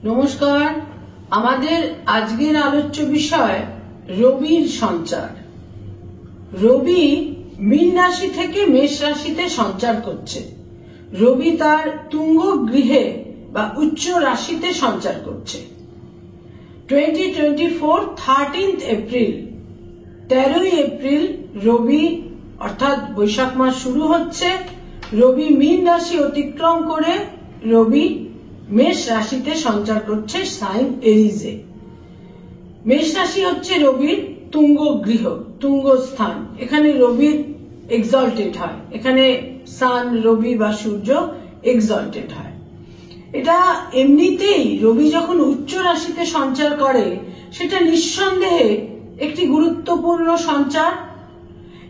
নমস্কার। আমাদের আজকের আলোচ্য বিষয় রবির সঞ্চার। রবি মীন রাশি থেকে মেষ রাশিতে সঞ্চার করছে। রবি তার তুঙ্গ গৃহে বা উচ্চ রাশিতে সঞ্চার করছে। 2024 13 এপ্রিল 13 এপ্রিল রবি অর্থাৎ বৈশাখ মাস শুরু হচ্ছে। রবি মীন রাশি অতিক্রম করে রবি মেষ রাশিতে সঞ্চার করছে সাইন এরিজে। মেষ রাশি হচ্ছে রবির তুঙ্গ গৃহ, তুঙ্গ স্থান। এখানে রবির এক্সল্টেড হয়, এখানে সান, রবি বা সূর্য এক্সল্টেড হয়। এটা এমনিতেই রবি যখন উচ্চ রাশিতে সঞ্চার করে সেটা নিঃসন্দেহে একটি গুরুত্বপূর্ণ সঞ্চার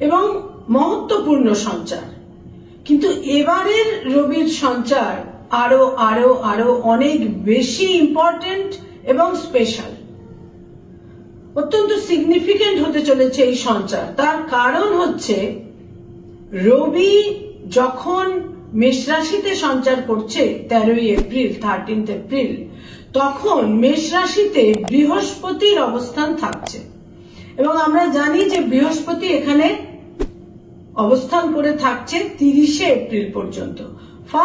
এবং মহত্বপূর্ণ সঞ্চার। কিন্তু এবারের রবির সঞ্চার আরো আরো আরো অনেক বেশি ইম্পর্টেন্ট এবং স্পেশাল, অত্যন্ত সিগনিফিকেন্ট হতে চলেছে এই সঞ্চার। তার কারণ হচ্ছে রবি যখন মেষ রাশিতে সঞ্চার করছে 13 এপ্রিল 13 এপ্রিল, তখন মেষ রাশিতে বৃহস্পতির অবস্থান থাকছে। এবং আমরা জানি যে বৃহস্পতি এখানে অবস্থান করে থাকছে 30 এপ্রিল পর্যন্ত।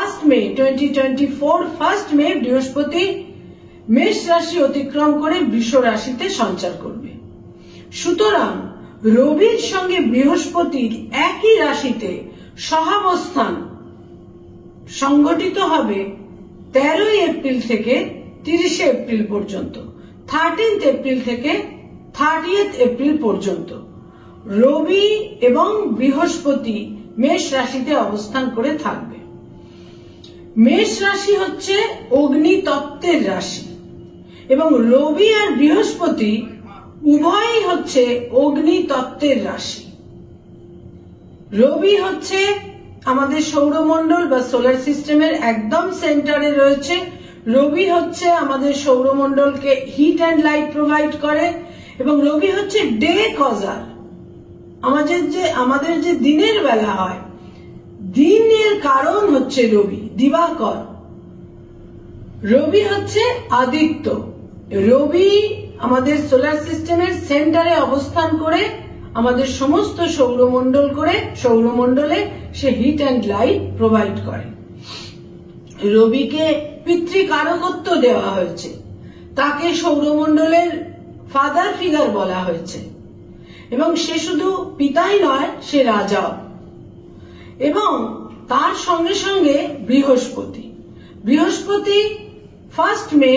1 মে 2024 1 মে বৃহস্পতি মেষ রাশি অতিক্রম করে বৃষ রাশিতে সঞ্চার করবে। সুতরাং রবির সঙ্গে বৃহস্পতির একই রাশিতে সহাবস্থান সংঘটিত হবে 13 এপ্রিল থেকে 30 এপ্রিল পর্যন্ত, 13 এপ্রিল থেকে 30 এপ্রিল পর্যন্ত রবি এবং বৃহস্পতি মেষ রাশিতে অবস্থান করে থাকবে। মেষ রাশি হচ্ছে অগ্নিতত্ত্বের রাশি এবং রবি আর বৃহস্পতি উভয়ই হচ্ছে অগ্নিতত্ত্বের রাশি। রবি হচ্ছে আমাদের সৌরমণ্ডল বা সোলার সিস্টেমের একদম সেন্টারে রয়েছে। রবি হচ্ছে আমাদের সৌরমণ্ডলকে হিট অ্যান্ড লাইট প্রোভাইড করে এবং রবি হচ্ছে ডে কজার। আমাদের যে দিনের বেলা হয়, দিনের কারণ হচ্ছে রবি, দিবাকর। রবি হচ্ছে আদিত্য। রবি আমাদের সোলার সিস্টেমের সেন্টারে অবস্থান করে আমাদের সমস্ত সৌরমণ্ডলে সে হিট অ্যান্ড লাইট প্রোভাইড করে। রবিকে পিতৃকারকত্ব দেওয়া হয়েছে, তাকে সৌরমণ্ডলের ফাদার ফিগার বলা হয়েছে এবং সে শুধু পিতাই নয়, সে রাজাও। এবং তার সঙ্গে সঙ্গে বৃহস্পতি 1 মে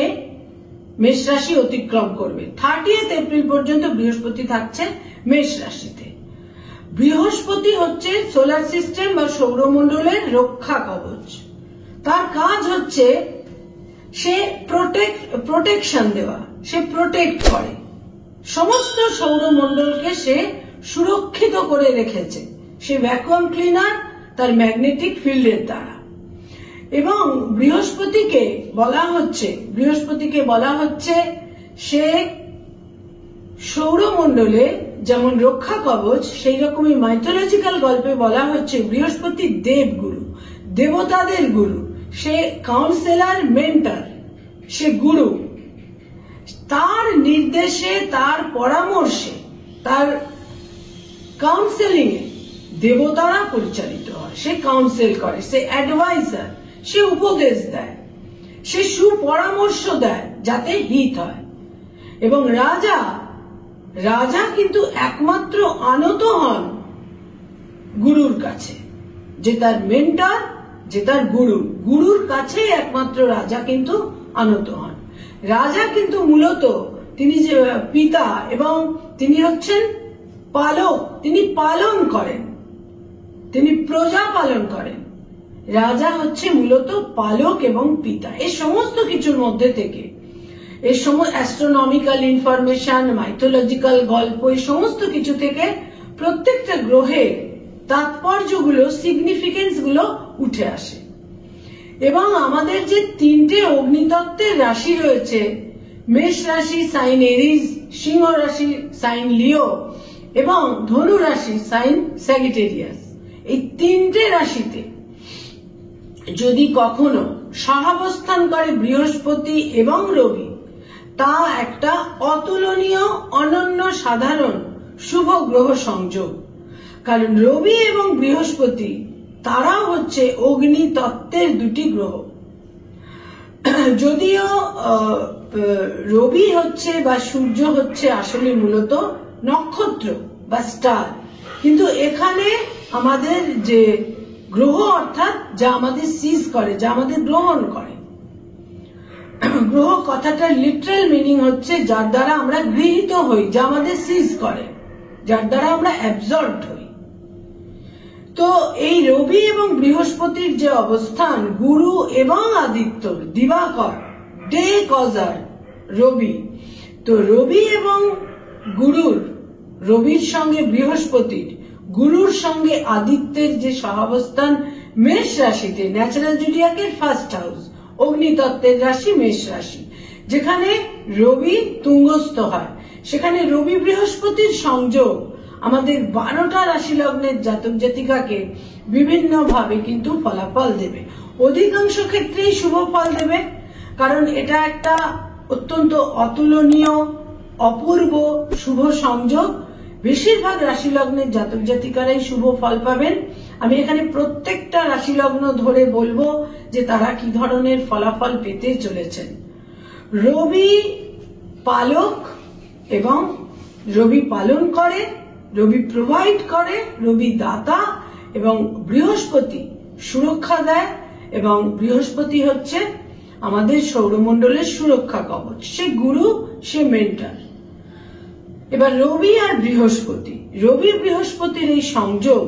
মেষ রাশি অতিক্রম করবে। 30 এপ্রিল পর্যন্ত বৃহস্পতি থাকছে মেষ রাশিতে। বৃহস্পতি হচ্ছে সোলার সিস্টেম বা সৌরমণ্ডলের রক্ষা কবচ। তার কাজ হচ্ছে সে প্রোটেকশন দেওয়া, সে প্রোটেক্ট করে, সমস্ত সৌরমণ্ডলকে সে সুরক্ষিত করে রেখেছে। সে ভ্যাকুয়াম ক্লিনার তার ম্যাগনেটিক ফিল্ডের দ্বারা। এবং বৃহস্পতিকে বলা হচ্ছে সে সৌরমণ্ডলে যেমন রক্ষা কবচ, সেই রকমই মাইথোলজিক্যাল গল্পে বলা হচ্ছে বৃহস্পতি দেবগুরু, দেবতাদের গুরু। সে কাউন্সেলর, মেন্টর, সে গুরু। তার নির্দেশে, তার পরামর্শে, তার কাউন্সেলিং এ দেবতারা পরিচালিত হয়। সে কাউন্সেল করে, সে অ্যাডভাইজার, সে উপদেশ দেয়, সে সুপরামর্শ দেয় যাতে হিত হয়। এবং রাজা কিন্তু একমাত্র আনত হন গুরুর কাছে, যে তার মেন্টর, যে তার গুরুর কাছে একমাত্র রাজা কিন্তু আনত হন। রাজা কিন্তু মূলত তিনি যে পিতা এবং তিনি হচ্ছেন পালক, তিনি পালন করেন, তিনি প্রজা পালন করেন। রাজা হচ্ছে মূলত পালক এবং পিতা। এই সমস্ত কিছুর মধ্যে থেকে, এই সমস্ত অ্যাস্ট্রোনমিক্যাল ইনফরমেশন, মাইথোলজিক্যাল গল্প, এই সমস্ত কিছু থেকে প্রত্যেকটা গ্রহের তাৎপর্যগুলো, সিগনিফিকেন্স গুলো উঠে আসে। এবং আমাদের যে 3টে অগ্নিতত্ত্বের রাশি রয়েছে, মেষ রাশি সাইন এরিজ, সিংহ রাশি সাইন লিও এবং ধনু রাশি সাইন স্যাজিটেরিয়াস, এই 3টে রাশিতে যদি কখনো সহাবস্থান করে বৃহস্পতি এবং রবি, তা একটা অতুলনীয়, অনন্য, সাধারণ শুভ গ্রহ সংযোগ। কারণ রবি এবং বৃহস্পতি তারা হচ্ছে অগ্নি তত্ত্বের দুটি গ্রহ। যদিও রবি হচ্ছে বা সূর্য হচ্ছে আসলে মূলত নক্ষত্র বা স্টার, কিন্তু এখানে আমাদের যে গ্রহ অর্থাৎ যা আমাদের সিজ করে, যা আমাদের গ্রহণ করে, গ্রহ কথাটার লিটারাল মিনিং হচ্ছে যার দ্বারা আমরা গৃহীত হই, যা আমাদের সিজ করে, যার দ্বারা আমরা অ্যাবজর্বড হই। তো এই রবি এবং বৃহস্পতির যে অবস্থান, গুরু এবং আদিত্য দিবাকর, ডে কজার রবি, তো রবি এবং গুরুর, রবির সঙ্গে বৃহস্পতির, গুরুর সঙ্গে আদিত্যের যে সহাবস্থান মেষ রাশিতে, ন্যাচারাল জুডিয়াকের ফার্স্ট হাউস, অগ্নিতত্ত্বের রাশি মেষ রাশি, যেখানে রবি তুঙ্গস্থ হয়, সেখানে রবি বৃহস্পতির সংযোগ আমাদের 12টা রাশি লগ্নের জাতক জাতিকাকে বিভিন্ন ভাবে কিন্তু ফলাফল দেবে। অধিকাংশ ক্ষেত্রেই শুভ ফল দেবে, কারণ এটা একটা অত্যন্ত অতুলনীয়, অপূর্ব শুভ সংযোগ। বেশিরভাগ রাশি লগ্নের জাতক জাতিকারাই শুভ ফল পাবেন। আমি এখানে প্রত্যেকটা রাশি লগ্ন ধরে বলবো যে তারা কি ধরনের ফলাফল পেতে চলেছেন। রবি পালক এবং রবি পালন করে, রবি প্রোভাইড করে, রবি দাতা, এবং বৃহস্পতি সুরক্ষা দেয়, এবং বৃহস্পতি হচ্ছে আমাদের সৌরমণ্ডলের সুরক্ষা কবচ, সে গুরু, সে মেন্টর। এবার রবি আর বৃহস্পতি, রবি বৃহস্পতির এই সংযোগ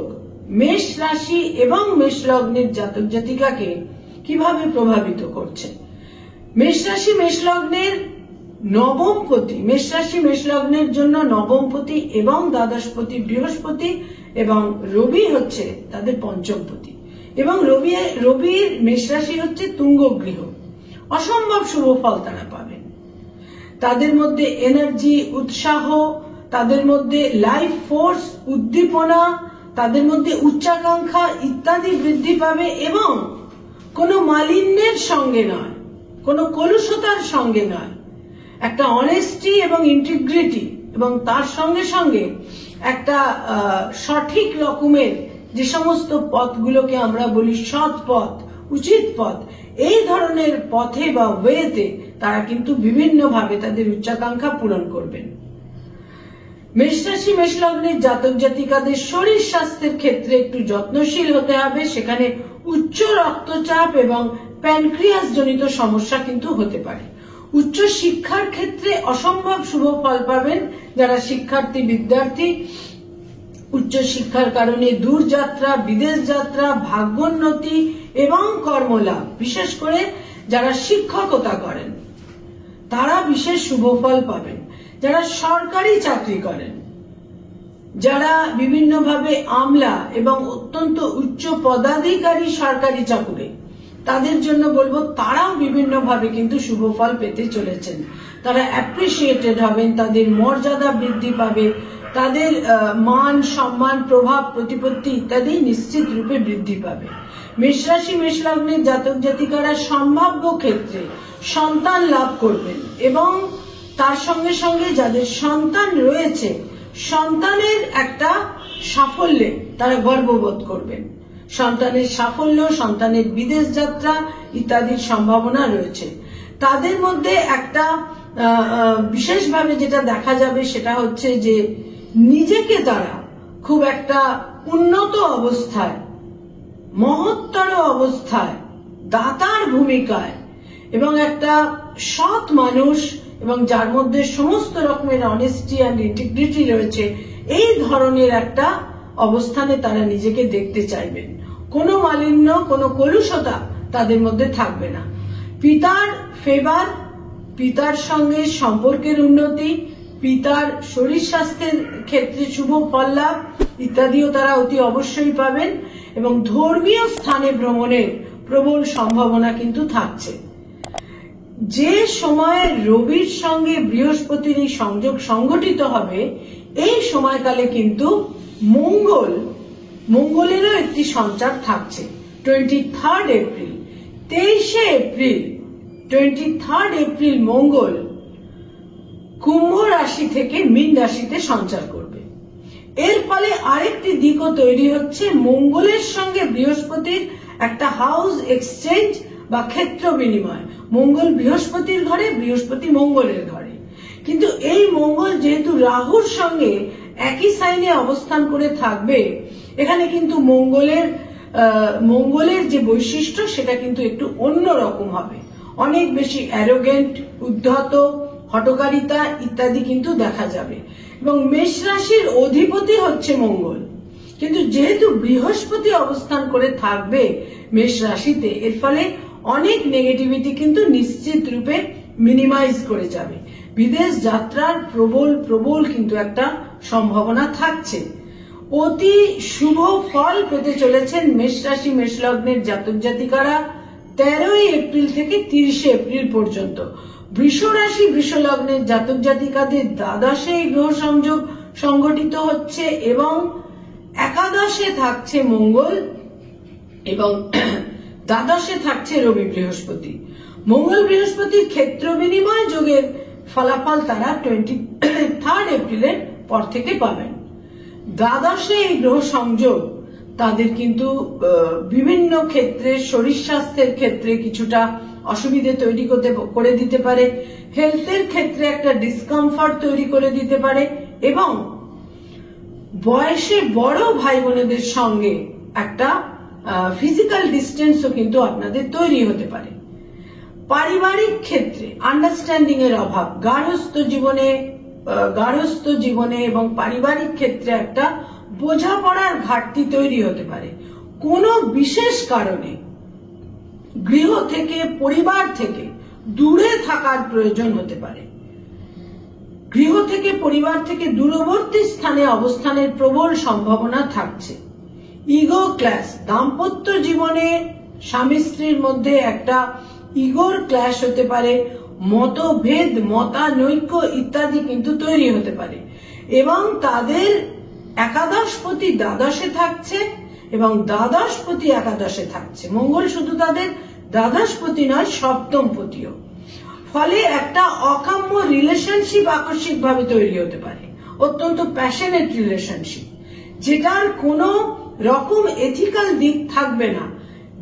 মেষ রাশি এবং মেষ লগ্নের জাতক জাতিকাকে কিভাবে প্রভাবিত করছে। মেষ রাশি মেষ লগ্নের নবমপতি, মেষ রাশি মেষ লগ্নের জন্য নবমপতি এবং দ্বাদশপতি বৃহস্পতি, এবং রবি হচ্ছে তাদের পঞ্চমপতি, এবং রবির মেষ রাশি হচ্ছে তুঙ্গ গৃহ। অসম্ভব শুভ ফল তারা পাবেন। তাদের মধ্যে এনার্জি, উৎসাহ, তাদের মধ্যে লাইফ ফোর্স, উদ্দীপনা, তাদের মধ্যে উচ্চাকাঙ্ক্ষা ইত্যাদি বৃদ্ধি পাবে, এবং কোনো মালিন্যের সঙ্গে নয়, কোনো কলুষতার সঙ্গে নয়, একটা অনেস্টি এবং ইন্টিগ্রিটি, এবং তার সঙ্গে সঙ্গে একটা সঠিক রকমের যে সমস্ত পথগুলোকে আমরা বলি সৎ পথ, উচিত পথ, এই ধরনের পথে বা ওয়েতে তারা কিন্তু বিভিন্নভাবে তাদের উচ্চাকাঙ্ক্ষা পূরণ করবেন। মেষ রাশি মেষ লগ্নের জাতক জাতিকাদের শরীর স্বাস্থ্যের ক্ষেত্রে একটু যত্নশীল হতে হবে। সেখানে উচ্চ রক্তচাপ এবং প্যানক্রিয়াস জনিত সমস্যা কিন্তু হতে পারে। উচ্চ শিক্ষার ক্ষেত্রে অসম্ভব শুভ ফল পাবেন যারা শিক্ষার্থী, বিদ্যার্থী। উচ্চ শিক্ষার কারণে দূরযাত্রা, বিদেশ যাত্রা, ভাগ্যোন্নতি এবং কর্মলাভ, বিশেষ করে যারা শিক্ষকতা করেন তারা বিশেষ শুভ ফল পাবেন। যারা সরকারি চাকরি করেন, যারা বিভিন্নভাবে আমলা এবং অত্যন্ত উচ্চ পদাধিকারী সরকারি চাকুরে, তাদের জন্য বলবো তারাও বিভিন্নভাবে কিন্তু শুভ ফল পেতে চলেছেন। তারা অ্যাপ্রিসিয়েটেড হবেন, তাদের মর্যাদা বৃদ্ধি পাবে, তাদের মান, সম্মান, প্রভাব, প্রতিপত্তি ইত্যাদি নিশ্চিত রূপে বৃদ্ধি পাবে। মেষ রাশি মেষ লগ্নের জাতক জাতিকারা সম্ভাব্য ক্ষেত্রে সন্তান লাভ করবেন, এবং তার সঙ্গে সঙ্গে যাদের সন্তান রয়েছে সন্তানের একটা সাফল্যে তারা গর্ববোধ করবেন। সন্তানের সাফল্য, সন্তানের বিদেশ যাত্রা ইত্যাদির সম্ভাবনা রয়েছে। তাদের মধ্যে একটা বিশেষভাবে যেটা দেখা যাবে সেটা হচ্ছে যে নিজেকে তারা খুব একটা উন্নত অবস্থায়, মহত্তর অবস্থায়, দাতার ভূমিকায়, এবং একটা সৎ মানুষ, এবং যার মধ্যে সমস্ত রকমের অনেস্টি অ্যান্ড ইন্টিগ্রিটি রয়েছে, এই ধরনের একটা অবস্থানে তারা নিজেকে দেখতে চাইবেন। কোনো মালিন্য, কোনো কলুষতা তাদের মধ্যে থাকবে না। পিতার ফেভার, পিতার সঙ্গে সম্পর্কের উন্নতি, পিতার শরীর স্বাস্থ্যের ক্ষেত্রে শুভ ফল লাভ ইত্যাদিও তারা অতি অবশ্যই পাবেন, এবং ধর্মীয় স্থানে ভ্রমণের প্রবল সম্ভাবনা কিন্তু থাকছে। যে সময় রবির সঙ্গে বৃহস্পতির এই সংযোগ সংগঠিত হবে, এই সময়কালে কিন্তু মঙ্গলেরও একটি সঞ্চার থাকছে 23 এপ্রিল। 23 এপ্রিল 23rd এপ্রিল মঙ্গল কুম্ভ রাশি থেকে মীন রাশিতে সঞ্চার করবে। এর ফলে আরেকটি দিকও তৈরি হচ্ছে, মঙ্গলের সঙ্গে বৃহস্পতির একটা হাউস এক্সচেঞ্জ বা ক্ষেত্র বিনিময়। মঙ্গল বৃহস্পতির ঘরে, বৃহস্পতি মঙ্গলের ঘরে। কিন্তু এই মঙ্গল যেহেতু রাহুর সঙ্গে একই সাইনে অবস্থান করে থাকবে, এখানে কিন্তু মঙ্গলের যে বৈশিষ্ট্য সেটা কিন্তু একটু অন্যরকম হবে। অনেক বেশি অ্যারোগেন্ট, উদ্ধত, হঠকারিতা ইত্যাদি কিন্তু দেখা যাবে। এবং মেষ রাশির অধিপতি হচ্ছে মঙ্গল, কিন্তু যেহেতু বৃহস্পতি অবস্থান করে থাকবে মেষ রাশিতে, এর ফলে অনেক নেগেটিভিটি কিন্তু নিশ্চিত রূপে মিনিমাইজ করে যাবে। বিদেশ যাত্রার প্রবল কিন্তু একটা সম্ভাবনা থাকছে। অতি শুভ ফল পেতে চলেছেন মেষ রাশি মেষ লগ্নের জাতক জাতিকারা 13 এপ্রিল থেকে 30 এপ্রিল পর্যন্ত। বৃষ রাশি বৃষ লগ্নের জাতক জাতিকাদের দ্বাদশে এই গ্রহ সংযোগ সংগঠিত হচ্ছে এবং একাদশে থাকছে মঙ্গল এবং দ্বাদশে থাকছে রবি বৃহস্পতি। মঙ্গল বৃহস্পতির ক্ষেত্র বিনিময় যোগের ফলাফল তারা 23rd এপ্রিলের পর থেকে পাবেন। দ্বাদশে এই গ্রহ সংযোগ তাদের কিন্তু বিভিন্ন ক্ষেত্রে, শরীর স্বাস্থ্যের ক্ষেত্রে কিছুটা অসুবিধে তৈরি করে দিতে পারে, হেলথের ক্ষেত্রে একটা ডিসকমফর্ট তৈরি করে দিতে পারে এবং বয়সে বড় ভাই বোনেদের সঙ্গে একটা ফিজিক্যাল ডিস্টেন্সও কিন্তু আপনাদের তৈরি হতে পারে। পারিবারিক ক্ষেত্রে আন্ডারস্ট্যান্ডিং এর অভাব, গার্হস্থ্য জীবনে এবং পারিবারিক ক্ষেত্রে একটা বোঝাপড়ার ঘাটতি তৈরি হতে পারে। কোনো বিশেষ কারণে গৃহ থেকে, পরিবার থেকে দূরে থাকার প্রয়োজন হতে পারে। গৃহ থেকে, পরিবার থেকে দূরবর্তী স্থানে অবস্থানের প্রবল সম্ভাবনা থাকছে। ইগো ক্ল্যাশ, দাম্পত্য জীবনে স্বামী স্ত্রীর মধ্যে একটা ইগোর ক্ল্যাশ হতে পারে, মতভেদ, মতানৈক্য ইত্যাদি কিন্তু তৈরি হতে পারে। এবং তাদের একাদশপতি দ্বাদশে থাকছে এবং দ্বাদশপতি একাদশে থাকছে। মঙ্গল শুধু তাদের দ্বাদশপতি নয়, সপ্তমপতিও। ফলে একটা অকাম্য রিলেশনশিপ আকস্মিকভাবে তৈরি হতে পারে, অত্যন্ত প্যাশনেট রিলেশনশিপ, যেটার কোনো রকম এথিক্যাল দিক থাকবে না,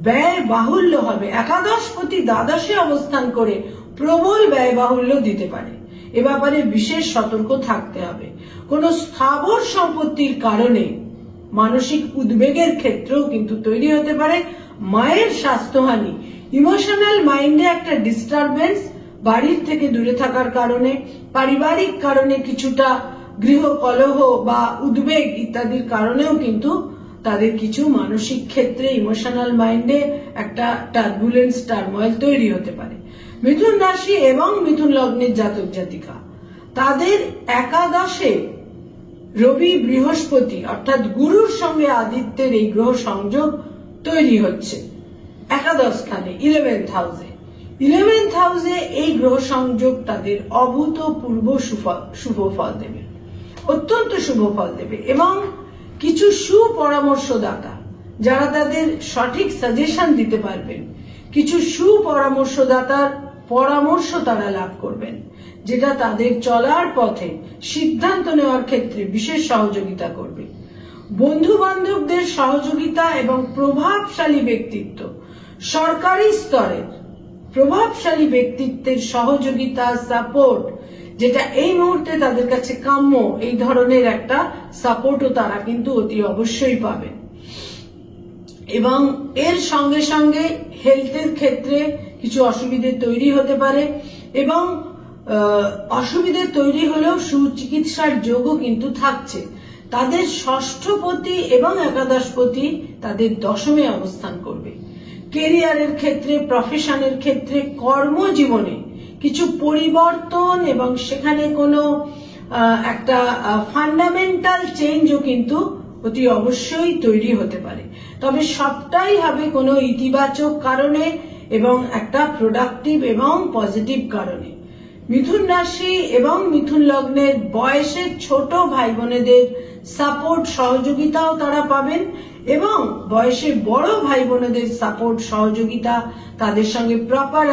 ব্যয় বাহুল্য হবে। একাদশপতি দ্বাদশে অবস্থান করে প্রবল ব্যয় বাহুল্য দিতে পারে, এ ব্যাপারে বিশেষ সতর্ক থাকতে হবে। কোন স্থাবর সম্পত্তির কারণে মানসিক উদ্বেগের ক্ষেত্রেও কিন্তু তৈরি হতে পারে। মায়ের স্বাস্থ্যহানি, ইমোশনাল মাইন্ডে একটা ডিস্টারবেন্স, বাড়ির থেকে দূরে থাকার কারণে, পারিবারিক কারণে কিছুটা গৃহ কলহ বা উদ্বেগ ইত্যাদির কারণেও কিন্তু তাদের কিছু মানসিক ক্ষেত্রে ইমোশনাল মাইন্ডে একটা টার্বুলেন্স, টার্ময়েল তৈরি হতে পারে। মিথুন রাশি এবং মিথুন লগ্নের জাতক জাতিকা, তাদের একাদশে রবি বৃহস্পতি অর্থাৎ গুরুর সঙ্গে আদিত্যের এই গ্রহ সংযোগ তৈরি হচ্ছে একাদশ স্থানে, 11th হাউসে এই গ্রহ সংযোগ তাদের অভূতপূর্ব শুভ ফল দেবে, অত্যন্ত শুভ ফল দেবে। এবং কিছু সুপরামর্শদাতা যারা তাদের সঠিক সাজেশন দিতে পারবেন, কিছু সুপরামর্শদাতার পরামর্শ তারা লাভ করবেন, যেটা তাদের চলার পথে সিদ্ধান্ত নেওয়ার ক্ষেত্রে বিশেষ সহযোগিতা করবে। বন্ধু বান্ধবদের সহযোগিতা এবং প্রভাবশালী ব্যক্তিত্ব, সরকারি স্তরের প্রভাবশালী ব্যক্তিত্বের সহযোগিতা, সাপোর্ট, যেটা এই মুহূর্তে তাদের কাছে কাম্য, এই ধরনের একটা সাপোর্টও তারা কিন্তু অতি অবশ্যই পাবেন। এবং এর সঙ্গে সঙ্গে হেলথের ক্ষেত্রে কিছু অসুবিধে তৈরি হতে পারে এবং অসুবিধে তৈরি হলেও সুচিকিৎসার যোগও কিন্তু থাকছে। তাদের ষষ্ঠপতি এবং একাদশপতি তাদের দশমে অবস্থান করবে। কেরিয়ারের ক্ষেত্রে, প্রফেশনের ক্ষেত্রে, কর্মজীবনে কিছু পরিবর্তন এবং সেখানে কোনো একটা ফান্ডামেন্টাল চেঞ্জও কিন্তু অতি অবশ্যই তৈরি হতে পারে। তবে সবটাই হবে কোনো ইতিবাচক কারণে এবং একটা প্রোডাক্টিভ এবং পজিটিভ কারণে। মিথুন রাশি এবং মিথুন লগ্নের বয়সের ছোট ভাই বোনেদের সাপোর্ট, সহযোগিতাও তারা পাবেন এবং বয়সে বড় ভাই বোনদের সাপোর্ট, সহযোগিতা, তাদের সঙ্গে প্রপার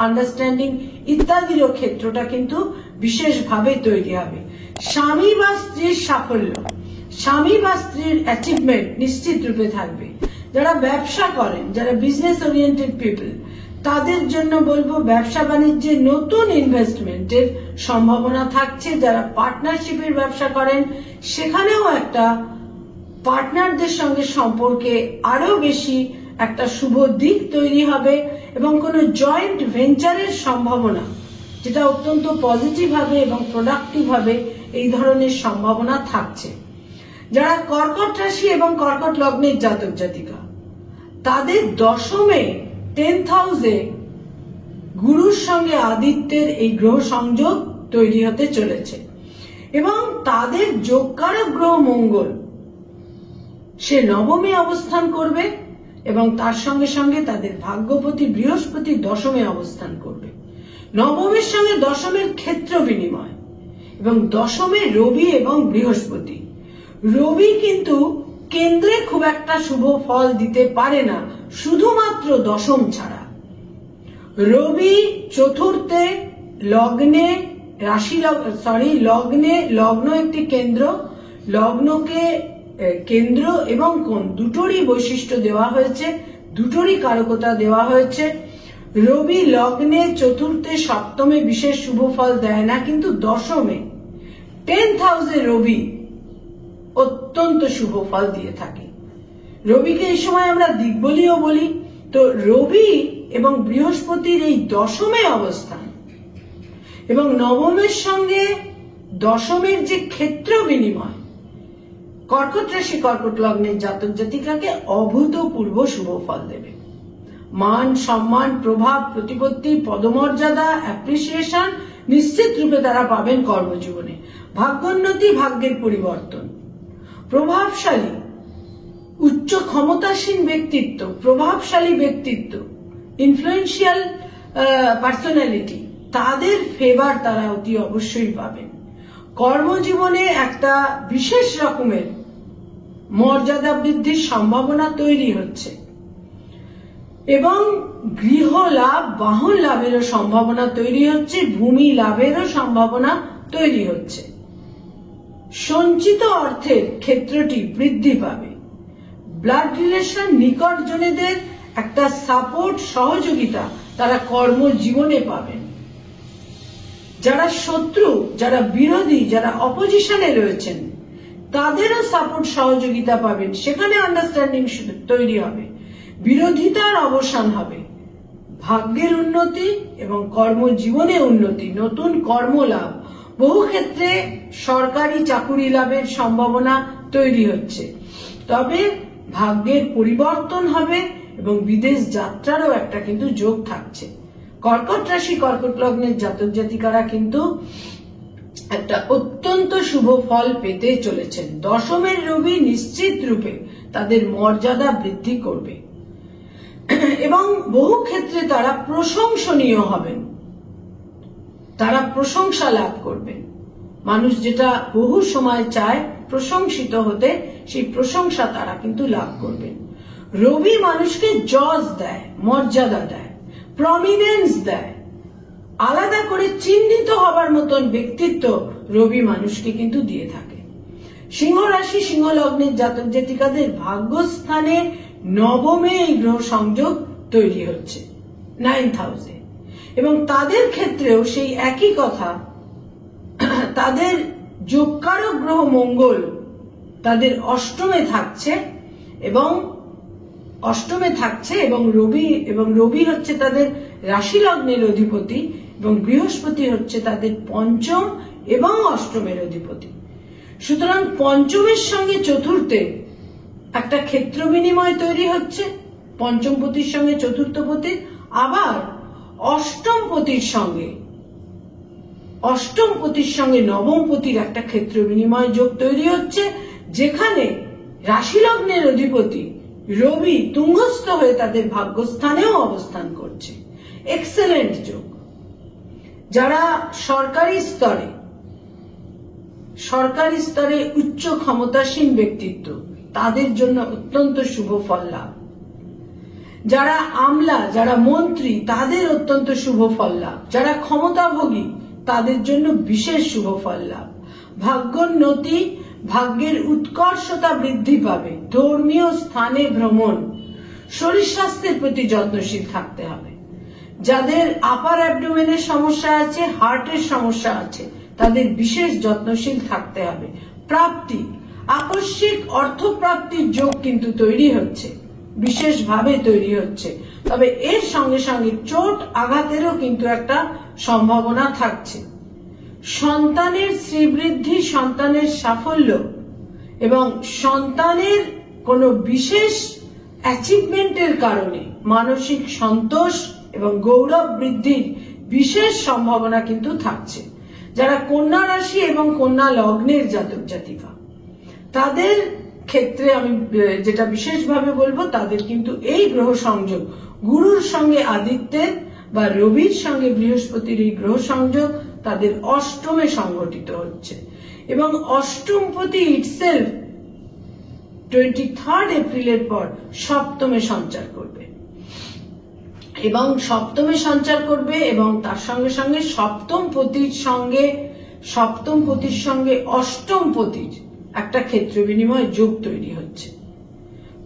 আন্ডারস্ট্যান্ডিং ইত্যাদিরও ক্ষেত্রটা কিন্তু বিশেষভাবে তৈরি হবে। স্বামী বা স্ত্রীর সাফল্য, স্বামী বা স্ত্রীর অ্যাচিভমেন্ট নিশ্চিত রূপে থাকবে। যারা ব্যবসা করেন, যারা বিজনেস ওরিয়েন্টেড পিপল, তাদের জন্য বলবো ব্যবসা বাণিজ্যে নতুন ইনভেস্টমেন্টের সম্ভাবনা থাকছে। যারা পার্টনারশিপের ব্যবসা করেন, সেখানেও একটা পার্টনারদের সঙ্গে সম্পর্কে আরো বেশি একটা শুভ দিক তৈরি হবে এবং কোনো জয়েন্ট ভেঞ্চারের সম্ভাবনা, যেটা অত্যন্ত পজিটিভ হবে এবং প্রোডাক্টিভ হবে, এই ধরনের সম্ভাবনা থাকছে। যারা কর্কট রাশি এবং কর্কট লগ্নের জাতক জাতিকা, তাদের দশমে 10th হাউসে গুরুর সঙ্গে আদিত্যের এই গ্রহ সংযোগ তৈরি হতে চলেছে এবং তাদের যোগকারক গ্রহ মঙ্গল সে নবমে অবস্থান করবে এবং তার সঙ্গে সঙ্গে তাদের ভাগ্যপতি বৃহস্পতি দশমে অবস্থান করবে। নবমের সঙ্গে দশমের ক্ষেত্র বিনিময় এবং দশমে রবি এবং বৃহস্পতি। রবি কিন্তু কেন্দ্রে খুব একটা শুভ ফল দিতে পারে না, শুধুমাত্র দশম ছাড়া। রবি চতুর্থে লগ্নে লগ্ন একটি কেন্দ্র, লগ্নকে কেন্দ্র এবং কোণ দুটোরই বৈশিষ্ট্য দেওয়া হয়েছে, দুটোরই কারকতা দেওয়া হয়েছে। রবি লগ্নে চতুর্থে সপ্তমে বিশেষ শুভ ফল দেয় না, কিন্তু দশমে 10th হাউসে রবি অত্যন্ত শুভ ফল দিয়ে থাকে। রবিকে এই সময় আমরা দিকবলিও বলি। তো রবি এবং বৃহস্পতির এই দশমে অবস্থান এবং নবমের সঙ্গে দশমের যে ক্ষেত্র বিনিময়, কর্কট রাশি কর্কট লগ্নের জাতক জাতিকাকে অভূতপূর্ব শুভ ফল দেবে। মান সম্মান, প্রভাব, প্রতিপত্তি, পদমর্যাদা, অ্যাপ্রিসিয়েশন নিশ্চিত রূপে তারা পাবেন কর্মজীবনে। ভাগ্যোন্নতি, ভাগ্যের পরিবর্তন, প্রভাবশালী, উচ্চ ক্ষমতাসীন ব্যক্তিত্ব, প্রভাবশালী ব্যক্তিত্ব, ইনফ্লুয়েন্সিয়াল পার্সোনালিটি, তাদের ফেভার তারা অতি অবশ্যই পাবেন। কর্মজীবনে একটা বিশেষ রকমের মর্যাদা বৃদ্ধির সম্ভাবনা তৈরি হচ্ছে এবং গৃহ লাভ, বাহন লাভেরও সম্ভাবনা তৈরি হচ্ছে, ভূমি লাভেরও সম্ভাবনা তৈরি হচ্ছে। সঞ্চিত অর্থের ক্ষেত্রটি বৃদ্ধি পাবে। ব্লাড রিলেশন, নিকটজনেদের একটা সাপোর্ট, সহযোগিতা তারা কর্মজীবনে পাবেন। যারা শত্রু, যারা বিরোধী, যারা অপোজিশনে রয়েছেন, তাদেরও সাপোর্ট, সহযোগিতা পাবেন। সেখানে আন্ডারস্ট্যান্ডিং তৈরি হবে, বিরোধিতার অবসান হবে, ভাগ্যের উন্নতি এবং কর্মজীবনে উন্নতি, নতুন কর্মলাভ, বহু ক্ষেত্রে সরকারি চাকুরি লাভের সম্ভাবনা তৈরি হচ্ছে। তবে ভাগ্যের পরিবর্তন হবে এবং বিদেশ যাত্রারও একটা কিন্তু যোগ থাকছে। কর্কট রাশি কর্কট লগ্নের জাতক জাতিকারা কিন্তু একটা অত্যন্ত শুভ ফল পেতে চলেছেন। দশমের রবি নিশ্চিত রূপে তাদের মর্যাদা বৃদ্ধি করবে এবং বহু ক্ষেত্রে তারা প্রশংসনীয় হবেন, তারা প্রশংসা লাভ করবেন। মানুষ যেটা বহু সময় চায় প্রশংসিত হতে, সেই প্রশংসা তারা কিন্তু লাভ করবেন। রবি মানুষকে যশ দেয়, মর্যাদা দেয়, প্রমিনেন্স দেয়, আলাদা করে চিহ্নিত হবার মতন ব্যক্তিত্ব রবি মানুষকে কিন্তু দিয়ে থাকে। সিংহ রাশি সিংহ লগ্নের জাতক জাতিকাদের ভাগ্যস্থানে নবমে এই গ্রহ সংযোগ তৈরি হচ্ছে 9th হাউসে এবং তাদের ক্ষেত্রেও সেই একই কথা। তাদের যোগকারক গ্রহ মঙ্গল তাদের অষ্টমে থাকছে এবং রবি হচ্ছে তাদের রাশি লগ্নের অধিপতি এবং বৃহস্পতি হচ্ছে তাদের পঞ্চম এবং অষ্টমের অধিপতি। সুতরাং পঞ্চমের সঙ্গে চতুর্থে একটা ক্ষেত্র বিনিময় তৈরি হচ্ছে, পঞ্চম পতির সঙ্গে চতুর্থ পতির, আবার অষ্টম পতির সঙ্গে নবম পতির একটা ক্ষেত্র বিনিময় যোগ তৈরি হচ্ছে, যেখানে রাশি লগ্নের অধিপতি রবি তুঙ্গস্থ হয়ে তাদের ভাগ্যস্থানেও অবস্থান করছে। এক্সেলেন্ট যোগ। যারা সরকারি স্তরে উচ্চ ক্ষমতাসীন ব্যক্তিত্ব, তাদের জন্য অত্যন্ত শুভ ফল লাভ। যারা আমলা, যারা মন্ত্রী, তাদের অত্যন্ত শুভ ফল লাভ। যারা ক্ষমতাভোগী, তাদের জন্য বিশেষ শুভ ফল লাভ। ভাগ্যোন্নতি, ভাগ্যের উৎকর্ষতা বৃদ্ধি পাবে। ধর্মীয় স্থানে ভ্রমণ, শরীর স্বাস্থ্যের প্রতি যত্নশীল থাকতে হবে। যাদের আপার অ্যাবডোমেনের সমস্যা আছে, হার্টের সমস্যা আছে, তাদের বিশেষ যত্নশীল থাকতে হবে। প্রাপ্তি, আকস্মিক অর্থপ্রাপ্তির যোগ কিন্তু তৈরি হচ্ছে, বিশেষভাবে তৈরি হচ্ছে। তবে এর সঙ্গে সঙ্গে চোট আঘাতেরও কিন্তু একটা সম্ভাবনা থাকছে। সন্তানের শ্রীবৃদ্ধি, সন্তানের সাফল্য এবং সন্তানের কোনো বিশেষ অ্যাচিভমেন্টের কারণে মানসিক সন্তোষ এবং গৌরব বৃদ্ধির বিশেষ সম্ভাবনা কিন্তু থাকছে। যারা কন্যা রাশি এবং কন্যা লগ্নের জাতক জাতিকা, তাদের ক্ষেত্রে আমি যেটা বিশেষভাবে বলবো, তাদের কিন্তু এই গ্রহ সংযোগ, গুরুর সঙ্গে আদিত্যের বা রবির সঙ্গে বৃহস্পতির এই গ্রহ সংযোগ তাদের অষ্টমে সংঘটিত হচ্ছে এবং অষ্টমপতি ইটসেলফ 23 এপ্রিলের পর সপ্তমে সঞ্চার করবে এবং তার সঙ্গে সঙ্গে সপ্তম পতির সঙ্গে অষ্টম পতির একটা ক্ষেত্র বিনিময় যোগ তৈরি হচ্ছে।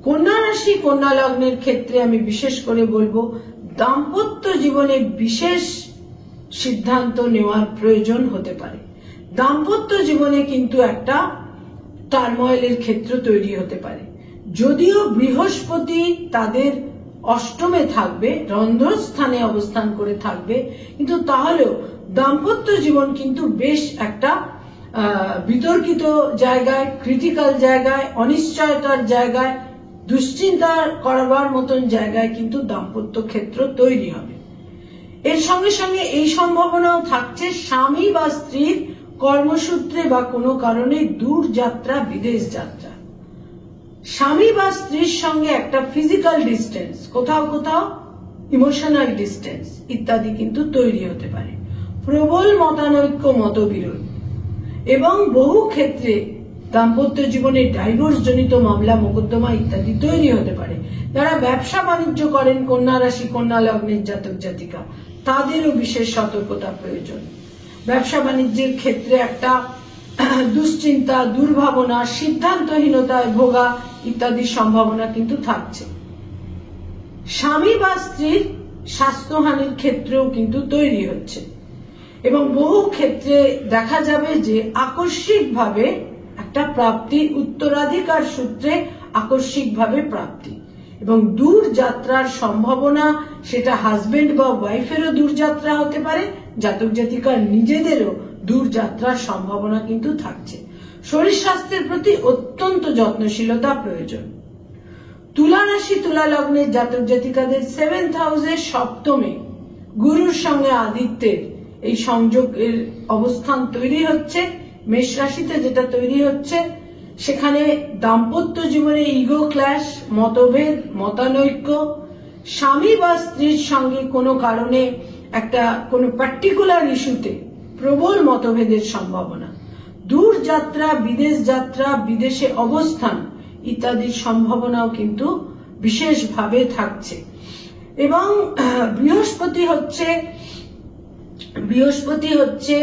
কন্যা রাশি কন্যা লগ্নের ক্ষেত্রে আমি বিশেষ করে বলবো, দাম্পত্য জীবনে বিশেষ সিদ্ধান্ত নেওয়ার প্রয়োজন হতে পারে। দাম্পত্য জীবনে কিন্তু একটা টার্ময়েলের ক্ষেত্র তৈরি হতে পারে। যদিও বৃহস্পতি তাদের অষ্টমে থাকবে, রন্ধ্রস্থানে অবস্থান করে থাকবে, কিন্তু তাহলেও দাম্পত্য জীবন কিন্তু বেশ একটা বিতর্কিত জায়গায়, ক্রিটিক্যাল জায়গায়, অনিশ্চয়তার জায়গায়, দুশ্চিন্তা করবার মতন জায়গায় কিন্তু দাম্পত্য ক্ষেত্র তৈরি হবে। এর সঙ্গে সঙ্গে এই সম্ভাবনাও থাকছে স্বামী বা স্ত্রীর কর্মসূত্রে বা কোনো কারণে দূর যাত্রা, বিদেশ যাত্রা। স্বামী বা স্ত্রীর সঙ্গে একটা ফিজিক্যাল ডিস্টেন্স, কোথাও কোথাও ইমোশনাল ডিস্টেন্স ইত্যাদি কিন্তু তৈরি হতে পারে। প্রবল মতানৈক্য, মতবিরোধ এবং বহু ক্ষেত্রে দাম্পত্য জীবনে ডাইভোর্স জনিত মামলা, মোকদ্দমা ইত্যাদি তৈরি হতে পারে। যারা ব্যবসা বাণিজ্য করেন, কন্যা রাশি কন্যা লগ্নের জাতক জাতিকা, তাদেরও বিশেষ সতর্কতা প্রয়োজন। ব্যবসা বাণিজ্যের ক্ষেত্রে একটা দুশ্চিন্তা, দুর্ভাবনা, সিদ্ধান্তহীনতায় ভোগা ইত্যাদি সম্ভাবনা কিন্তু থাকছে। স্বামী বা স্ত্রীর স্বাস্থ্যহানির ক্ষেত্রেও কিন্তু তৈরি হচ্ছে এবং বহু ক্ষেত্রে দেখা যাবে যে আকস্মিকভাবে একটা প্রাপ্তি, উত্তরাধিকার সূত্রে আকস্মিকভাবে প্রাপ্তি এবং দূর যাত্রার সম্ভাবনা, সেটা হাজবেন্ড বা ওয়াইফেরও দূরযাত্রা হতে পারে, জাতক জাতিকার নিজেদেরও দূরযাত্রার সম্ভাবনা কিন্তু থাকছে। শরীর স্বাস্থ্যের প্রতি অত্যন্ত যত্নশীলতা প্রয়োজন। তুলা রাশি তুলা লগ্নের জাতক জাতিকাদের 7th হাউসের সপ্তমে গুরুর সঙ্গে আদিত্যের এই সংযোগের অবস্থান তৈরি হচ্ছে। মেষ রাশিতে যেটা তৈরি হচ্ছে, সেখানে দাম্পত্য জীবনে ইগো ক্ল্যাশ, মতভেদ, মতানৈক্য, স্বামী বা স্ত্রীর সঙ্গে কোনো কারণে একটা কোনো পার্টিকুলার ইস্যুতে প্রবল মতভেদের সম্ভাবনা, দূর যাত্রা, বিদেশ যাত্রা, বিদেশে অবস্থান ইত্যাদির সম্ভাবনাও কিন্তু বিশেষভাবে থাকছে। এবং বৃহস্পতি হচ্ছে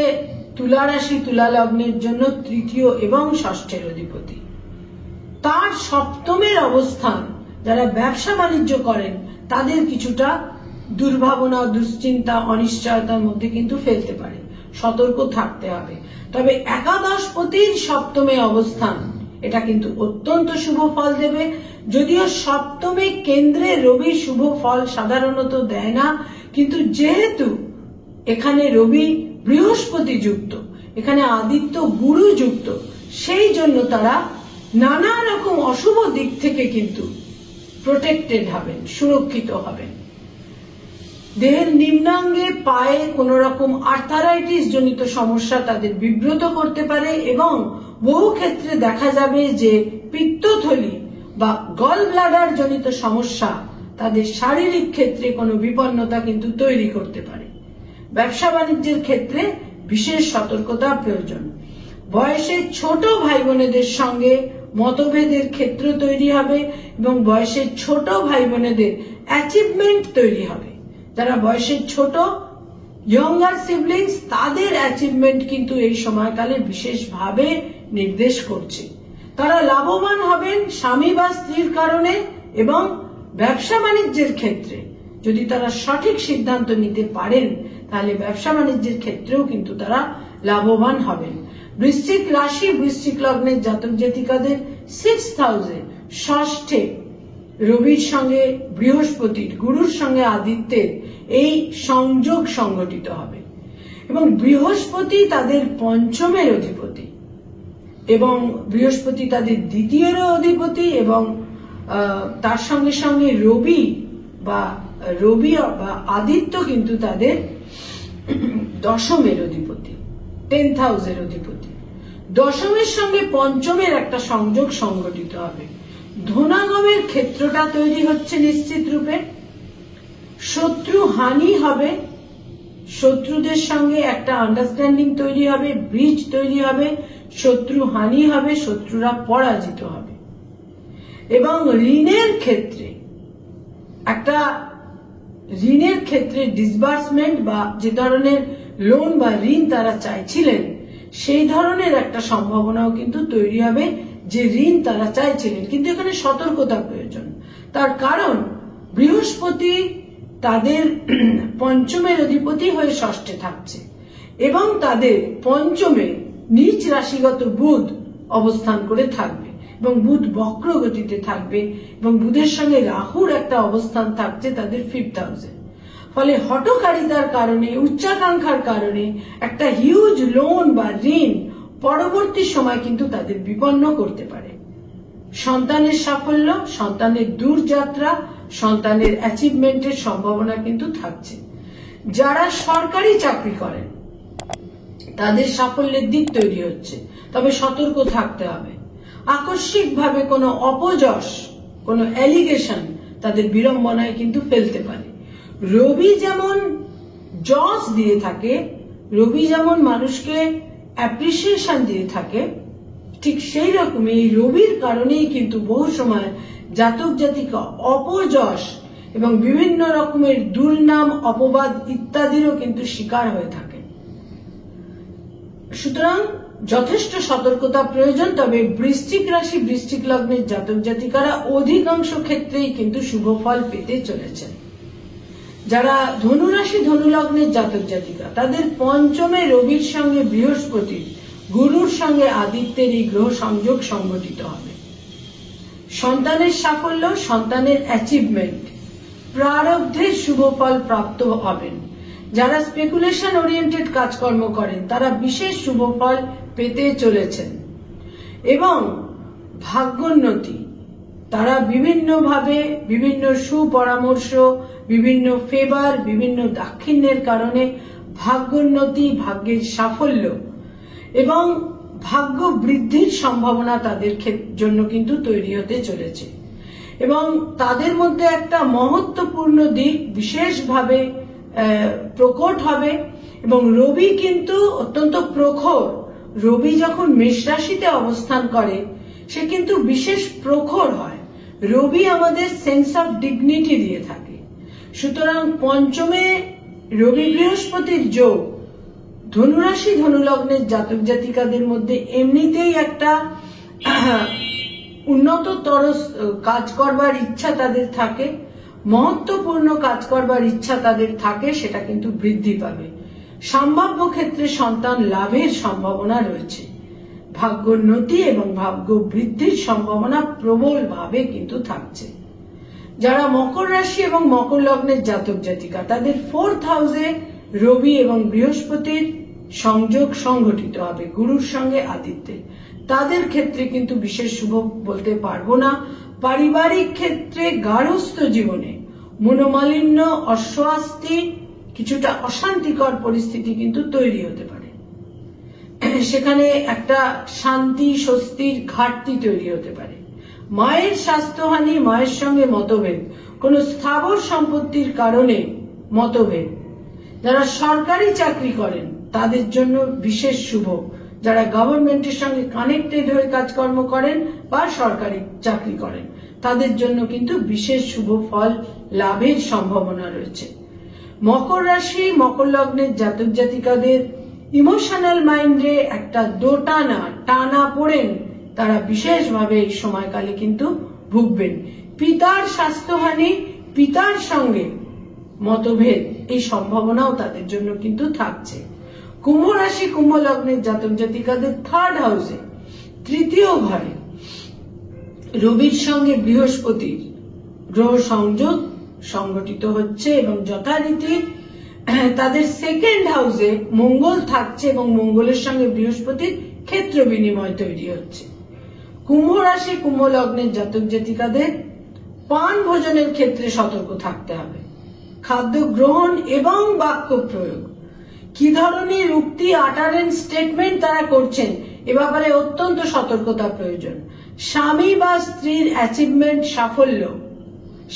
তুলা রাশি তুলা লগ্নের জন্য তৃতীয় এবং ষষ্ঠের অধিপতি। তার সপ্তমের অবস্থান যারা ব্যবসা বাণিজ্য করেন তাদের কিছুটা দুর্ভাবনা, দুশ্চিন্তা, অনিশ্চয়তার মধ্যে কিন্তু ফেলতে পারে, সতর্ক থাকতে হবে। তবে একাদশপতির সপ্তমে অবস্থান এটা কিন্তু অত্যন্ত শুভ ফল দেবে। যদিও সপ্তমে কেন্দ্রে রবি শুভ ফল সাধারণত দেয় না, কিন্তু যেহেতু এখানে রবি বৃহস্পতি যুক্ত, এখানে আদিত্য গুরু যুক্ত, সেই জন্য তারা নানা রকম অশুভ দিক থেকে কিন্তু প্রোটেক্টেড হবেন, সুরক্ষিত হবেন। দেহের নিম্নাঙ্গে, পায়ে কোনো রকম আর্থারাইটিস জনিত সমস্যা তাদের বিব্রত করতে পারে এবং বহু ক্ষেত্রে দেখা যাবে যে পিত্তথলি বা গল ব্লাডার জনিত সমস্যা তাদের শারীরিক ক্ষেত্রে কোনো বিপন্নতা কিন্তু তৈরি করতে পারে। ব্যবসা বাণিজ্যের ক্ষেত্রে বিশেষ সতর্কতা প্রয়োজন। বয়সে ছোট ভাই বোনেদের সঙ্গে মতভেদের ক্ষেত্র তৈরি হবে এবং বয়সের ছোট ভাই বোনেদের অ্যাচিভমেন্ট তৈরি হবে। যারা বয়সের ছোট ইয়ঙ্গার সিবলিংস, তাদের অ্যাচিভমেন্ট কিন্তু এই সময়কালে বিশেষভাবে নির্দেশ করছে। তারা লাভবান হবেন স্বামী বা স্ত্রীর কারণে এবং ব্যবসা বাণিজ্যের ক্ষেত্রে যদি তারা সঠিক সিদ্ধান্ত নিতে পারেন তাহলে ব্যবসা বাণিজ্যের ক্ষেত্রেও কিন্তু তারা লাভবান হবেন। বৃশ্চিক রাশি বৃশ্চিক লগ্নের জাতক জাতিকাদের 6th হাউসে ষষ্ঠে রবির সঙ্গে বৃহস্পতির, গুরুর সঙ্গে আদিত্যের এই সংযোগ সংগঠিত হবে এবং বৃহস্পতি তাদের পঞ্চমের অধিপতি এবং বৃহস্পতি তাদের দ্বিতীয়েরও অধিপতি এবং তার সঙ্গে সঙ্গে রবি বা আদিত্য কিন্তু তাদের দশমের অধিপতি, 10th হাউসের অধিপতি। দশমের সঙ্গে পঞ্চমের একটা সংযোগ সংগঠিত হবে। ধনাগমের ক্ষেত্রটা তৈরি হচ্ছে নিশ্চিত রূপে। শত্রু হানি হবে, শত্রুদের সঙ্গে একটা আন্ডারস্ট্যান্ডিং তৈরি হবে, ব্রিজ তৈরি হবে, শত্রু হানি হবে, শত্রুরা পরাজিত হবে এবং ঋণের ক্ষেত্রে ডিসবার্সমেন্ট বা যে ধরনের লোন বা ঋণ তারা চাইছিলেন সেই ধরনের একটা সম্ভাবনাও কিন্তু তৈরি হবে যে ঋণ তারা চাইছিলেন, কিন্তু এখানে সতর্কতা প্রয়োজন। তার কারণ বৃহস্পতি তাদের পঞ্চমের অধিপতি হয়ে ষষ্ঠে থাকছে এবং তাদের পঞ্চমে নিচ রাশিগত বুধ অবস্থান করে থাকবে এবং বুধ বক্রগতিতে থাকবে এবং বুধের সঙ্গে রাহুর একটা অবস্থান থাকছে তাদের 5th হাউসে। ফলে হঠকারিতার কারণে, উচ্চাকাঙ্ক্ষার কারণে একটা হিউজ লোন বা ঋণ পরবর্তী সময় কিন্তু তাদের বিপন্ন করতে পারে। সন্তানের সাফল্য, সন্তানের দূরযাত্রা, সন্তানের অ্যাচিভমেন্টের সম্ভাবনা কিন্তু থাকছে। যারা সরকারি চাকরি করেন তাদের সাফল্যের দিক তৈরি হচ্ছে, তবে সতর্ক থাকতে হবে। আকস্মিকভাবে কোনো অপযশ, কোনো অ্যালিগেশন তাদের বিড়ম্বনায় কিন্তু ফেলতে পারে। রবি যেমন জস দিয়ে থাকে, রবি যেমন মানুষকে অ্যাপ্রিসিয়েশন দিয়ে থাকে, ঠিক সেই রকমই এই রবির কারণেই কিন্তু বহু সময় জাতক জাতিকা অপযশ এবং বিভিন্ন রকমের দুর্নাম, অপবাদ ইত্যাদিরও কিন্তু শিকার হয়ে থাকে। সুতরাং যথেষ্ট সতর্কতা প্রয়োজন। তবে বৃশ্চিক রাশি বৃশ্চিক লগ্নের জাতক জাতিকারা অধিকাংশ ক্ষেত্রেই কিন্তু শুভ ফল পেতে চলেছেন। যারা ধনুরাশি ধনুলগ্নের জাতক জাতিকা তাদের পঞ্চমে রবির সঙ্গে বৃহস্পতি, গুরুর সঙ্গে আদিত্যের এই গ্রহ সংযোগ সংগঠিত হবে। সন্তানের সাফল্য, সন্তানের অ্যাচিভমেন্ট, প্রারব্ধের শুভ ফল প্রাপ্ত হবেন। যারা স্পেকুলেশন ওরিয়েন্টেড কাজকর্ম করেন তারা বিশেষ শুভ ফল পেতে চলেছেন এবং ভাগ্যোন্নতি, তারা বিভিন্নভাবে বিভিন্ন সুপরামর্শ, বিভিন্ন ফেভার, বিভিন্ন দাক্ষিণ্যের কারণে ভাগ্যোন্নতি, ভাগ্যের সাফল্য এবং ভাগ্য বৃদ্ধির সম্ভাবনা তাদের জন্য কিন্তু তৈরি হতে চলেছে এবং তাদের মধ্যে একটা মহত্বপূর্ণ দিক বিশেষভাবে প্রকট হবে এবং রবি কিন্তু অত্যন্ত প্রখর। রবি যখন মেষ রাশিতে অবস্থান করে সে কিন্তু বিশেষ প্রখর হয়। রবি আমাদের সেন্স অফ ডিগনিটি দিয়ে থাকে। সুতরাং পঞ্চমে রবি বৃহস্পতির যোগ ধনুরাশি ধনুলগ্নের জাতক জাতিকাদের মধ্যে এমনিতেই একটা উন্নততর কাজ করবার ইচ্ছা তাদের থাকে, মহত্বপূর্ণ কাজ করবার ইচ্ছা তাদের থাকে, সেটা কিন্তু বৃদ্ধি পাবে। সম্ভাব্য ক্ষেত্রে সন্তান লাভের সম্ভাবনা রয়েছে। ভাগ্যোন্নতি এবং ভাগ্য বৃদ্ধির সম্ভাবনা প্রবলভাবে কিন্তু থাকছে। যারা মকর রাশি এবং মকর লগ্নের জাতক জাতিকা তাদের 4th হাউসে রবি এবং বৃহস্পতির সংযোগ সংঘটিত হবে গুরুর সঙ্গে আদিত্যের, তাদের ক্ষেত্রে কিন্তু বিশেষ শুভ বলতে পারবো না। পারিবারিক ক্ষেত্রে গার্হস্থ্য জীবনে মনোমালিন্য, অস্বস্তি, কিছুটা অশান্তিকর পরিস্থিতি কিন্তু তৈরি হতে পারে। সেখানে একটা শান্তি স্বস্তির ঘাটতি তৈরি হতে পারে। মায়ের স্বাস্থ্যহানি, মায়ের সঙ্গে মতভেদ, কোন স্থাবর সম্পত্তির কারণে মতভেদ। যারা সরকারি চাকরি করেন তাদের জন্য বিশেষ শুভ, যারা গভর্নমেন্টের সঙ্গে কানেক্টেড হয়ে কাজকর্ম করেন বা সরকারি চাকরি করেন, তাদের জন্য কিন্তু বিশেষ শুভ ফল লাভের সম্ভাবনা রয়েছে। মকর রাশি মকর লগ্নের জাতক জাতিকাদের ইমোশনাল মাইন্ডে একটা দোটানা টানা পড়েন, তারা বিশেষভাবে এই সময়কালে কিন্তু ভুগবেন। পিতার স্বাস্থ্যহানি, পিতার সঙ্গে মতভেদ, এই সম্ভাবনাও তাদের জন্য কিন্তু থাকছে। কুম্ভ রাশি কুম্ভ লগ্নের জাতক জাতিকাদের থার্ড হাউসে তৃতীয় ঘরে রবির সঙ্গে বৃহস্পতির গ্রহ সংযোগ সংগঠিত হচ্ছে এবং যথারীতি তাদের সেকেন্ড হাউসে মঙ্গল থাকছে এবং মঙ্গলের সঙ্গে বৃহস্পতির ক্ষেত্র বিনিময় তৈরি হচ্ছে। কুম্ভ রাশি কুম্ভ লগ্নের জাতক জাতিকাদের পান ভোজনের ক্ষেত্রে সতর্ক থাকতে হবে। খাদ্য গ্রহণ এবং বাক্য প্রয়োগ, কি ধরনের উক্তি আটারেন্স স্টেটমেন্ট তারা করছেন, এ ব্যাপারে অত্যন্ত সতর্কতা প্রয়োজন। স্বামী বা স্ত্রীর অ্যাচিভমেন্ট সাফল্য,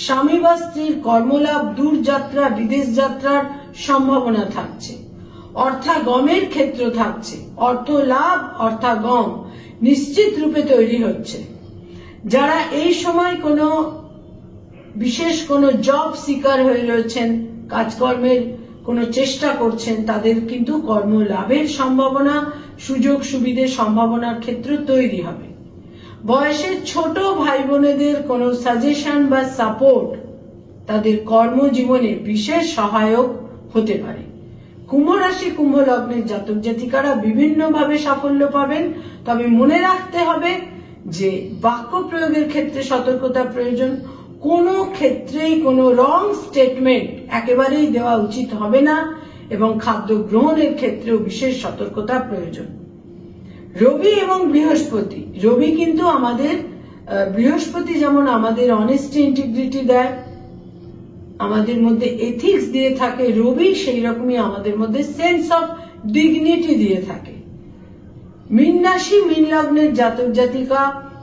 স্বামী বা স্ত্রীর কর্মলাভ, দূরযাত্রা বিদেশ যাত্রার সম্ভাবনা থাকছে। অর্থাগমের ক্ষেত্র থাকছে, অর্থ লাভ অর্থাগম নিশ্চিত রূপে তৈরি হচ্ছে। যারা এই সময় কোনো বিশেষ কোনো জব সিকার হয়ে রয়েছেন, কাজকর্মের কোনো চেষ্টা করছেন, তাদের কিন্তু কর্ম লাভের সম্ভাবনা, সুযোগ সুবিধে সম্ভাবনার ক্ষেত্র তৈরি হবে। বয়সের ছোট ভাই বোনেদের কোনো সাজেশন বা সাপোর্ট তাদের কর্মজীবনে বিশেষ সহায়ক হতে পারে। কুম্ভ রাশি কুম্ভ লগ্নের জাতক জাতিকারা বিভিন্নভাবে সাফল্য পাবেন, তবে মনে রাখতে হবে যে বাক্য প্রয়োগের ক্ষেত্রে সতর্কতা প্রয়োজন। কোনো ক্ষেত্রেই কোনো রং স্টেটমেন্ট একেবারেই দেওয়া উচিত হবে না এবং খাদ্য গ্রহণের ক্ষেত্রেও বিশেষ সতর্কতা প্রয়োজন। রবি এবং বৃহস্পতি, রবি কিন্তু আমাদের বৃহস্পতি যেমন আমাদের অনেস্টি ইন্টিগ্রিটি দেয়, আমাদের মধ্যে এথিক্স দিয়ে থাকে, রবি সেই রকমই আমাদের মধ্যে সেন্স অফ ডিগনিটি দিয়ে থাকে। মীন রাশি মীন লগ্নের জাতক জাতিকা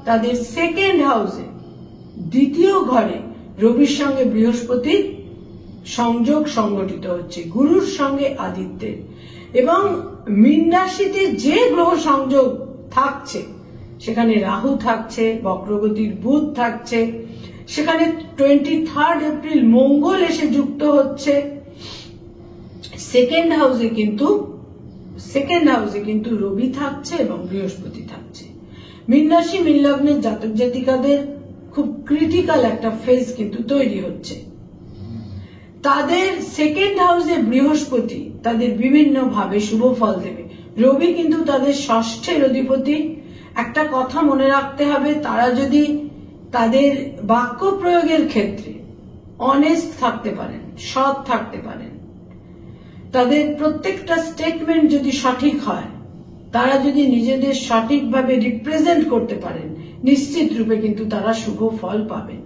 তাদের সেকেন্ড হাউসে দ্বিতীয় ঘরে রবির সঙ্গে বৃহস্পতির সংযোগ সংগঠিত হচ্ছে, গুরুর সঙ্গে আদিত্যের, এবং মীন রাশিতে যে গ্রহ সংযোগ থাকছে সেখানে রাহু থাকছে, বক্রগতির বুধ থাকছে, সেখানে 23 এপ্রিল মঙ্গল এসে যুক্ত হচ্ছে। সেকেন্ড হাউসে কিন্তু রবি থাকছে এবং বৃহস্পতি থাকছে। মীন রাশি মীন লগ্নের জাতক জাতিকাদের খুব ক্রিটিক্যাল একটা ফেজ কিন্তু তৈরি হচ্ছে। তাদের সেকেন্ড হাউসে বৃহস্পতি তাদের বিভিন্ন ভাবে শুভ ফল দেবে। রবি কিন্তু তাদের ষষ্ঠের অধিপতি। একটা কথা মনে রাখতে হবে, তারা যদি তাদের বাক্য প্রয়োগের ক্ষেত্রে অনেস্ট থাকতে পারেন, সৎ থাকতে পারেন, তাদের প্রত্যেকটা স্টেটমেন্ট যদি সঠিক হয়, তারা যদি নিজেদের সঠিকভাবে রিপ্রেজেন্ট করতে পারেন, নিশ্চিত রূপে কিন্তু তারা শুভ ফল পাবেন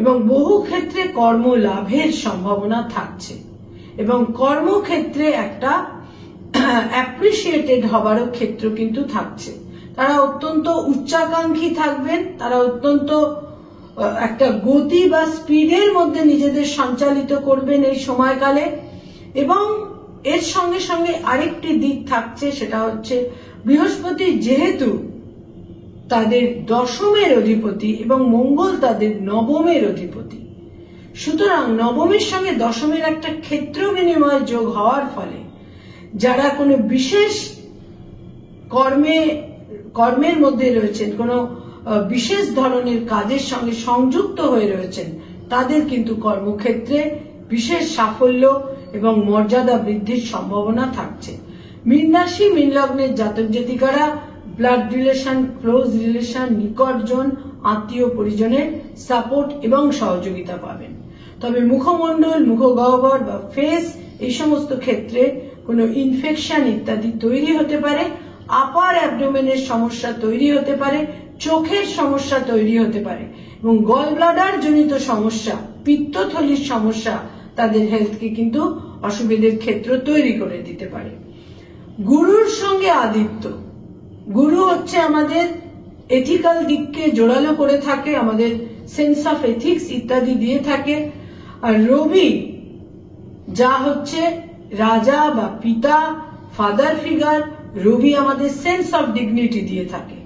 এবং বহু ক্ষেত্রে কর্ম লাভের সম্ভাবনা থাকছে এবং কর্মক্ষেত্রে একটা অ্যাপ্রিসিয়েটেড হবারও ক্ষেত্র কিন্তু থাকছে। তারা অত্যন্ত উচ্চাকাঙ্ক্ষী থাকবেন, তারা অত্যন্ত একটা গতি বা স্পিডের মধ্যে নিজেদের সঞ্চালিত করবেন এই সময়কালে। এবং এর সঙ্গে সঙ্গে আরেকটি দিক থাকছে, সেটা হচ্ছে বৃহস্পতি যেহেতু তাদের দশমের অধিপতি এবং মঙ্গল তাদের নবমের অধিপতি, সুতরাং নবমের সঙ্গে দশমের একটা ক্ষেত্র বিনিময় যোগ হওয়ার ফলে যারা কোনো বিশেষ কর্মের মধ্যে রয়েছেন, কোনো বিশেষ ধরনের কাজের সঙ্গে সংযুক্ত হয়ে রয়েছেন, তাদের কিন্তু কর্মক্ষেত্রে বিশেষ সাফল্য এবং মর্যাদা বৃদ্ধির সম্ভাবনা থাকছে। মীন রাশি মীন লগ্নের জাতক জাতিকারা ব্লাড রিলেশন, ক্লোজ রিলেশন, নিকটজন, আত্মীয় পরিজনের সাপোর্ট এবং সহযোগিতা পাবেন। তবে মুখমণ্ডল, মুখগহ্বর বা ফেস, এই সমস্ত ক্ষেত্রে কোনো ইনফেকশন ইত্যাদি তৈরি হতে পারে, আপার অ্যাবডোমেনের সমস্যা তৈরি হতে পারে, চোখের সমস্যা তৈরি হতে পারে এবং গল ব্লাডার জনিত সমস্যা, পিত্তথলির সমস্যা তাদের হেলথকে কিন্তু অসুবিধার ক্ষেত্র তৈরি করে দিতে পারে। গুরুর সঙ্গে আদিত্য, গুরু হচ্ছে আমাদের এথিক্যাল দিককে জোরালো করে থাকে, আমাদের সেন্স অফ এথিক্স ইত্যাদি দিয়ে থাকে। আর রবি যা হচ্ছে রাজা বা পিতা, ফাদার ফিগার, রবি আমাদের সেন্স অফ ডিগনিটি দিয়ে থাকে,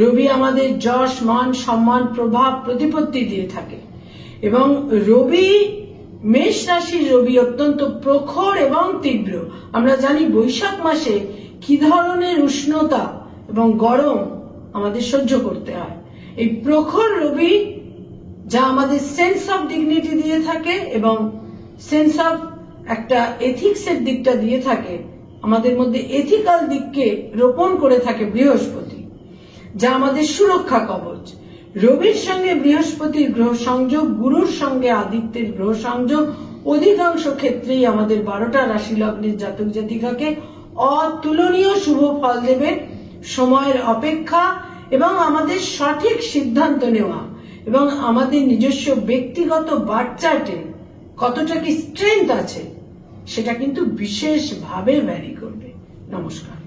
রবি আমাদের যশ মান সম্মান প্রভাব প্রতিপত্তি দিয়ে থাকে। এবং রবি, মেষ রাশির রবি অত্যন্ত প্রখর এবং তীব্র। আমরা জানি বৈশাখ মাসে কি ধরনের উষ্ণতা এবং গরম আমাদের সহ্য করতে হয়। এই প্রখর রবি যা আমাদের সেন্স অফ ডিগনিটি দিয়ে থাকে এবং সেন্স অফ একটা এথিক্সের দিকটা দিয়ে থাকে, আমাদের মধ্যে এথিক্যাল দিককে রোপণ করে থাকে বৃহস্পতি, যা আমাদের সুরক্ষা কবচ। রবির সঙ্গে বৃহস্পতির গ্রহ সংযোগ, গুরুর সঙ্গে আদিত্যের গ্রহ সংযোগ অধিকাংশ ক্ষেত্রেই আমাদের 12টা রাশি লগ্নের জাতক জাতিকাকে অতুলনীয় শুভ ফল দেবে। সময়ের অপেক্ষা এবং আমাদের সঠিক সিদ্ধান্ত নেওয়া এবং আমাদের নিজস্ব ব্যক্তিগত বার্থ চার্টে কতটা কি স্ট্রেংথ আছে সেটা কিন্তু বিশেষভাবে ভ্যারি করবে। নমস্কার।